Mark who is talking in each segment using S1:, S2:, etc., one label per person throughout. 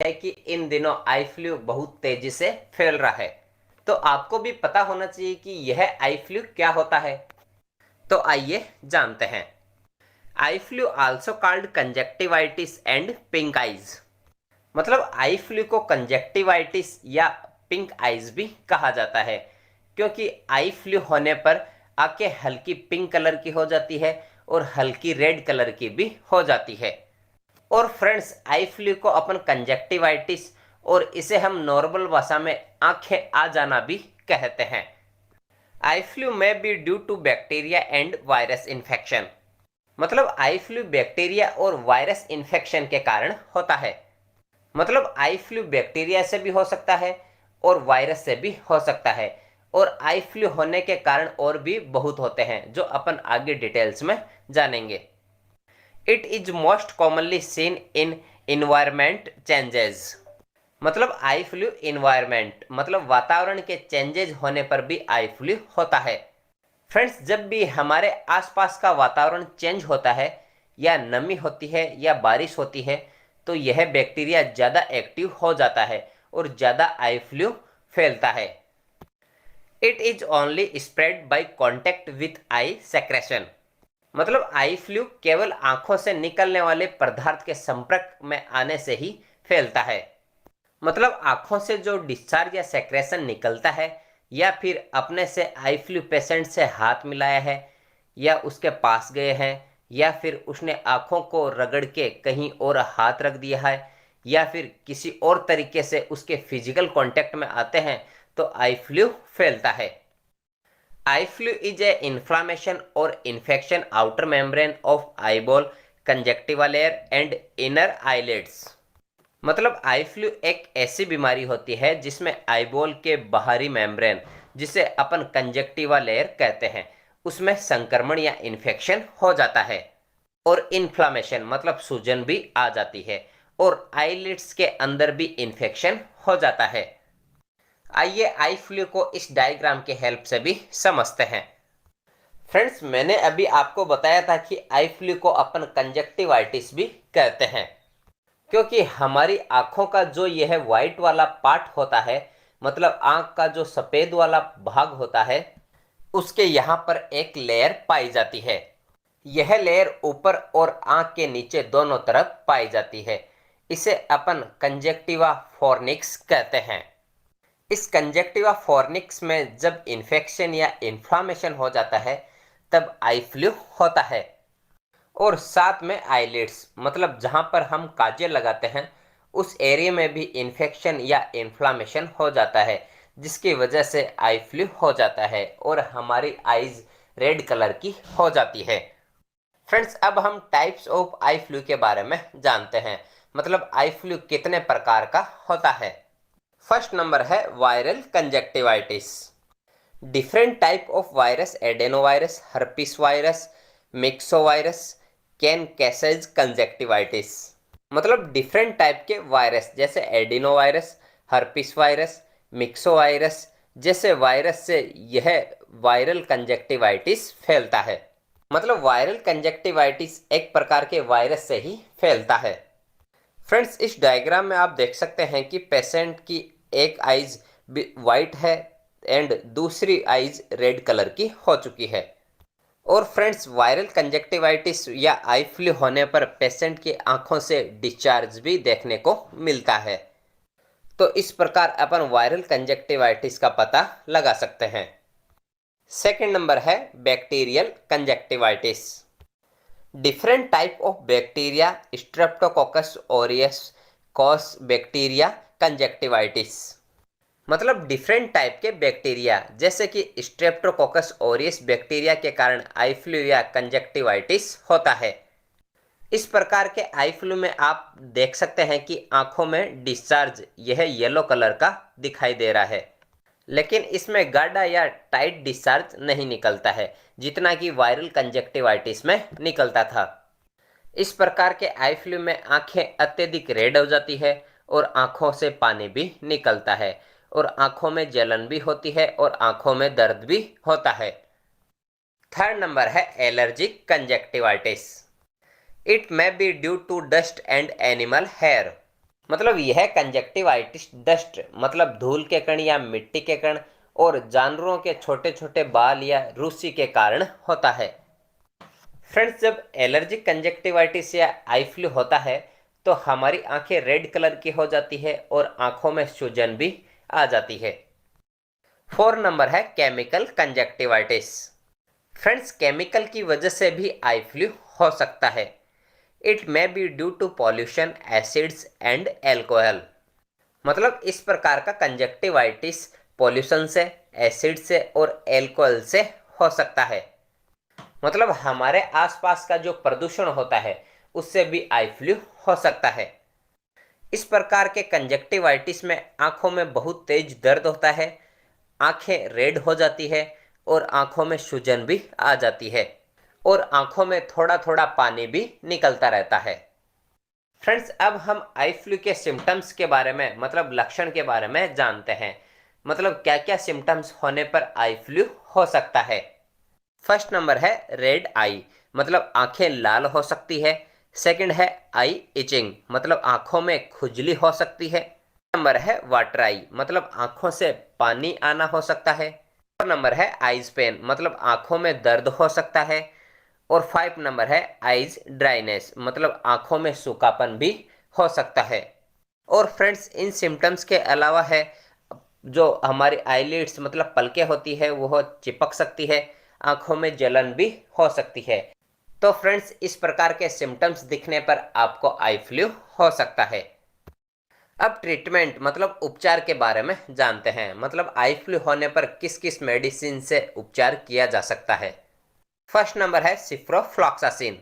S1: है कि इन दिनों आई फ्लू बहुत तेजी से फैल रहा है। तो आपको भी पता होना चाहिए कि यह आई फ्लू क्या होता है। तो आइए जानते हैं। Eye flu also called conjunctivitis and pink eyes. मतलब आई फ्लू को कंजक्टिवाइटिस या पिंक आइज भी कहा जाता है, क्योंकि आई फ्लू होने पर आंखें हल्की पिंक कलर की हो जाती है और हल्की रेड कलर की भी हो जाती है। और फ्रेंड्स, आई फ्लू को अपन कंजक्टिवाइटिस और इसे हम नॉर्मल भाषा में आंखें आ जाना भी कहते हैं। आई फ्लू में be due to bacteria and virus infection. मतलब आई फ्लू बैक्टीरिया और वायरस इन्फेक्शन के कारण होता है। मतलब आई फ्लू बैक्टीरिया से भी हो सकता है और वायरस से भी हो सकता है। और आई फ्लू होने के कारण और भी बहुत होते हैं जो अपन आगे डिटेल्स में जानेंगे। It is most commonly seen in environment changes. मतलब आई फ्लू इन्वायरमेंट मतलब वातावरण के चेंजेज होने पर भी आई फ्लू होता है। फ्रेंड्स, जब भी हमारे आसपास का वातावरण चेंज होता है या नमी होती है या बारिश होती है, तो यह बैक्टीरिया ज़्यादा एक्टिव हो जाता है और ज़्यादा आई फ्लू फैलता है। It is only spread by contact with I secretion. मतलब आई फ्लू केवल आंखों से निकलने वाले पदार्थ के संपर्क में आने से ही फैलता है। मतलब आंखों से जो डिस्चार्ज या सेक्रेशन निकलता है, या फिर अपने से आई फ्लू पेशेंट से हाथ मिलाया है या उसके पास गए हैं, या फिर उसने आंखों को रगड़ के कहीं और हाथ रख दिया है, या फिर किसी और तरीके से उसके फिजिकल कांटेक्ट में आते हैं, तो आई फ्लू फैलता है। Eye flu is a inflammation और infection outer membrane of eyeball, conjunctiva layer and inner eyelids. मतलब आई फ्लू एक ऐसी बीमारी होती है जिसमें आईबॉल के बाहरी मेम्ब्रेन, जिसे अपन कंजक्टिवा लेयर कहते हैं, उसमें संक्रमण या इन्फेक्शन हो जाता है। और इन्फ्लामेशन मतलब सूजन भी आ जाती है, और आईलिड्स के अंदर भी इन्फेक्शन हो जाता है। आइए आई फ्लू को इस डायग्राम के हेल्प से भी समझते हैं। फ्रेंड्स, मैंने अभी आपको बताया था कि आई फ्लू को अपन कंजक्टिवाइटिस भी कहते हैं, क्योंकि हमारी आंखों का जो यह व्हाइट वाला पार्ट होता है, मतलब आंख का जो सफेद वाला भाग होता है, उसके यहाँ पर एक लेयर पाई जाती है। यह लेयर ऊपर और आंख के नीचे दोनों तरफ पाई जाती है। इसे अपन कंजक्टिवा फॉर्निक्स कहते हैं। इस कंजक्टिवा फॉर्निक्स में जब इन्फेक्शन या इन्फ्लामेशन हो जाता है, तब आई फ्लू होता है। और साथ में आईलिड्स मतलब जहां पर हम काजल लगाते हैं, उस एरिया में भी इन्फेक्शन या इन्फ्लामेशन हो जाता है, जिसकी वजह से आई फ्लू हो जाता है और हमारी आईज रेड कलर की हो जाती है। फ्रेंड्स, अब हम टाइप्स ऑफ आई फ्लू के बारे में जानते हैं। मतलब आई फ्लू कितने प्रकार का होता है। फर्स्ट नंबर है viral conjunctivitis. Different type of virus, adenovirus, herpes virus, myxovirus can causes conjunctivitis. मतलब डिफरेंट टाइप के वायरस जैसे एडिनोवायरस, हर्पिस वायरस, मिक्सोवायरस जैसे वायरस से यह वायरल कंजक्टिवाइटिस फैलता है। मतलब वायरल कंजक्टिवाइटिस एक प्रकार के वायरस से ही फैलता है। फ्रेंड्स, इस डायग्राम में आप देख सकते हैं कि पेशेंट की एक आइज वाइट है एंड दूसरी आइज रेड कलर की हो चुकी है। और फ्रेंड्स, वायरल कंजक्टिवाइटिस या आई फ्लू होने पर पेशेंट की आंखों से डिस्चार्ज भी देखने को मिलता है। तो इस प्रकार अपन वायरल कंजक्टिवाइटिस का पता लगा सकते हैं। सेकंड नंबर है bacterial conjunctivitis. Different type of bacteria, Streptococcus aureus cos bacteria conjunctivitis. मतलब डिफरेंट टाइप के बैक्टीरिया जैसे कि स्ट्रेप्टोकोकस ऑरियस बैक्टीरिया के कारण आई फ्लू या कंजक्टिवाइटिस होता है। इस प्रकार के आई फ्लू में आप देख सकते हैं कि आंखों में डिस्चार्ज यह येलो कलर का दिखाई दे रहा है, लेकिन इसमें गाढ़ा या टाइट डिस्चार्ज नहीं निकलता है जितना कि वायरल कंजक्टिवाइटिस में निकलता था। इस प्रकार के आई फ्लू में आंखें अत्यधिक रेड हो जाती है और आंखों से पानी भी निकलता है, और आंखों में जलन भी होती है और आंखों में दर्द भी होता है। थर्ड नंबर है allergic conjunctivitis. It may be due to dust and animal hair. मतलब यह कंजक्टिवाइटिस डस्ट मतलब धूल के कण या मिट्टी के कण और जानवरों के छोटे छोटे बाल या रूसी के कारण होता है। फ्रेंड्स, जब एलर्जिक कंजक्टिवाइटिस या आई फ्लू होता है तो हमारी आंखें रेड कलर की हो जाती है और आंखों में सूजन भी आ जाती है। 4 नंबर है केमिकल कंजक्टिवाइटिस। फ्रेंड्स, केमिकल की वजह से भी आई फ्लू हो सकता है। It may be due to pollution, acids and alcohol. मतलब इस प्रकार का कंजक्टिवाइटिस पॉल्यूशन से, एसिड से और एल्कोहल से हो सकता है। मतलब हमारे आसपास का जो प्रदूषण होता है उससे भी आई फ्लू हो सकता है। इस प्रकार के कंजक्टिवाइटिस में आंखों में बहुत तेज दर्द होता है, आंखें रेड हो जाती है और आंखों में सूजन भी आ जाती है और आंखों में थोड़ा थोड़ा पानी भी निकलता रहता है। फ्रेंड्स, अब हम आई फ्लू के सिम्टम्स के बारे में मतलब लक्षण के बारे में जानते हैं। मतलब क्या क्या सिम्टम्स होने पर आई फ्लू हो सकता है। फर्स्ट नंबर है रेड आई, मतलब आंखें लाल हो सकती है। सेकंड है आई इचिंग, मतलब आंखों में खुजली हो सकती है। नंबर है वाटर आई, मतलब आंखों से पानी आना हो सकता है। और नंबर है आइज पेन, मतलब आंखों में दर्द हो सकता है। और 5 नंबर है आइज ड्राइनेस, मतलब आंखों में सूखापन भी हो सकता है। और फ्रेंड्स, इन सिम्टम्स के अलावा है जो हमारी आईलिड्स मतलब पलकें होती है वो चिपक सकती है, आंखों में जलन भी हो सकती है। तो फ्रेंड्स, इस प्रकार के सिम्टम्स दिखने पर आपको आई फ्लू हो सकता है। अब ट्रीटमेंट मतलब उपचार के बारे में जानते हैं। मतलब आई फ्लू होने पर किस किस मेडिसिन से उपचार किया जा सकता है। फर्स्ट नंबर है सिप्रोफ्लॉक्सासिन।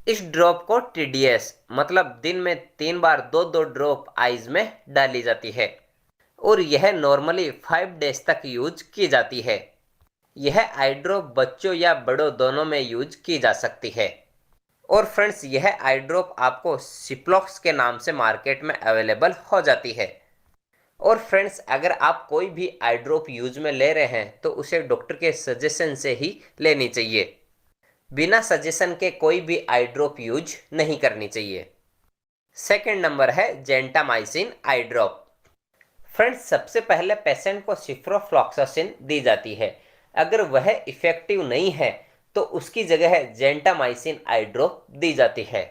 S1: इस ड्रॉप को टीडीएस मतलब दिन में 3 बार 2-2 ड्रॉप आईज में डाली जाती है और यह नॉर्मली 5 डेज तक यूज की जाती है। यह आई ड्रॉप बच्चों या बड़ों दोनों में यूज की जा सकती है। और फ्रेंड्स, यह आई ड्रॉप आपको सिप्लॉक्स के नाम से मार्केट में अवेलेबल हो जाती है। और फ्रेंड्स, अगर आप कोई भी आई ड्रॉप यूज में ले रहे हैं तो उसे डॉक्टर के सजेशन से ही लेनी चाहिए। बिना सजेशन के कोई भी आई ड्रॉप यूज नहीं करनी चाहिए। सेकंड नंबर है जेंटामाइसिन आई ड्रॉप। फ्रेंड्स, सबसे पहले पेशेंट को सिप्रोफ्लॉक्सासिन दी जाती है। अगर वह इफेक्टिव नहीं है तो उसकी जगह जेंटामाइसिन आई ड्रॉप दी जाती है।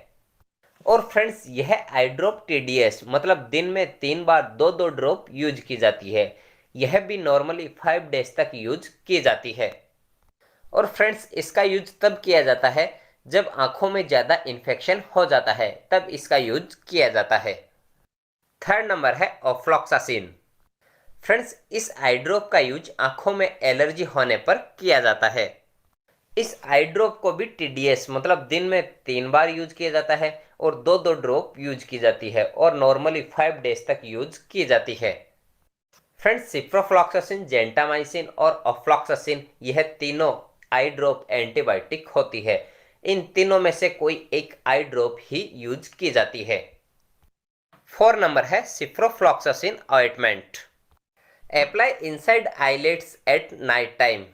S1: और फ्रेंड्स, यह आई ड्रॉप टीडीएस मतलब दिन में 3 बार 2-2 ड्रॉप यूज की जाती है। यह भी नॉर्मली 5 डेज तक यूज की जाती है। और फ्रेंड्स, इसका यूज तब किया जाता है जब आंखों में ज़्यादा इन्फेक्शन हो जाता है, तब इसका यूज किया जाता है। थर्ड नंबर है ऑफ्लॉक्सासिन। फ्रेंड्स, इस आई ड्रॉप का यूज आंखों में एलर्जी होने पर किया जाता है। इस आई ड्रॉप को भी टीडीएस मतलब दिन में 3 बार यूज किया जाता है और 2-2 ड्रॉप यूज की जाती है और नॉर्मली 5 डेज तक यूज की जाती है। फ्रेंड्स, सिप्रोफ्लॉक्सासिन, जेंटामाइसिन और ऑफ्लॉक्सासिन यह तीनों आई ड्रॉप एंटीबायोटिक होती है। इन तीनों में से कोई एक आई ड्रॉप ही यूज की जाती है। 4 नंबर है ciprofloxacin ointment. Apply inside eyelids at night time.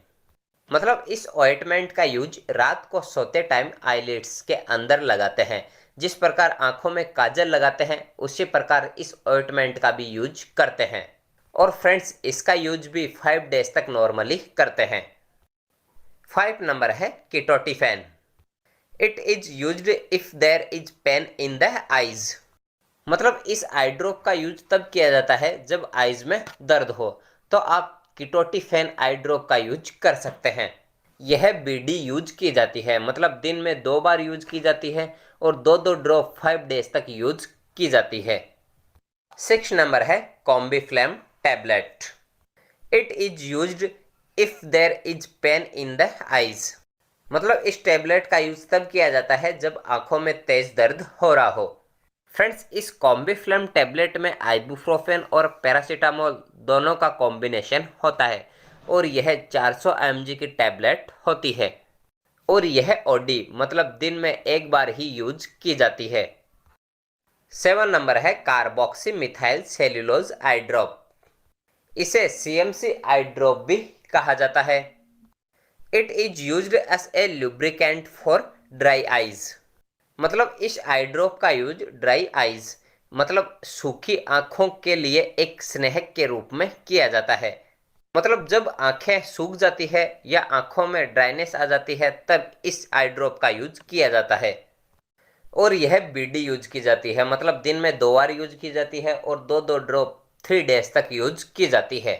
S1: मतलब इस ऑइंटमेंट का यूज रात को सोते टाइम आईलिड्स के अंदर लगाते हैं। जिस प्रकार आंखों में काजल लगाते हैं उसी प्रकार इस ऑइंटमेंट का भी यूज करते हैं। और फ्रेंड्स, इसका यूज भी 5 डेज तक नॉर्मली करते हैं। 5 नंबर है ketotifen. It is used if there is pain in the eyes. मतलब इस आई ड्रॉप का यूज तब किया जाता है जब आईज में दर्द हो, तो आप कीटोटिफेन आई ड्रॉप का यूज कर सकते हैं। यह बीडी यूज की जाती है, मतलब दिन में 2 बार यूज की जाती है और 2-2 ड्रॉप 5 डेज तक यूज की जाती है। 6 नंबर है Combiflam tablet. It is used if there is pain in the eyes. मतलब इस टैबलेट का यूज तब किया जाता है जब आंखों में तेज दर्द हो रहा हो। फ्रेंड्स, इस कॉम्बीफ्लेम टैबलेट में आइबुप्रोफेन और पैरासीटामोल दोनों का कॉम्बिनेशन होता है और यह 400 mg की टैबलेट होती है और यह ओडी मतलब दिन में 1 बार ही यूज की जाती है। 7 नंबर है carboxy methyl cellulose eye drop. इसे सीएमसी आई ड्रॉप भी कहा जाता है। It is used as a lubricant for dry eyes. मतलब इस आई ड्रॉप का यूज ड्राई आईज मतलब सूखी आंखों के लिए एक स्नेहक के रूप में किया जाता है। मतलब जब आंखें सूख जाती है या आंखों में ड्राइनेस आ जाती है तब इस आई ड्रॉप का यूज किया जाता है। और यह बीडी यूज की जाती है, मतलब दिन में 2 बार यूज की जाती है और 2-2 ड्रॉप 3 डेज तक यूज की जाती है।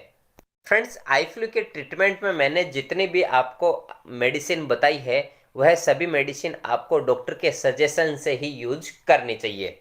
S1: फ्रेंड्स, आई फ्लू के ट्रीटमेंट में मैंने जितनी भी आपको मेडिसिन बताई है वह सभी मेडिसिन आपको डॉक्टर के सजेशन से ही यूज करनी चाहिए।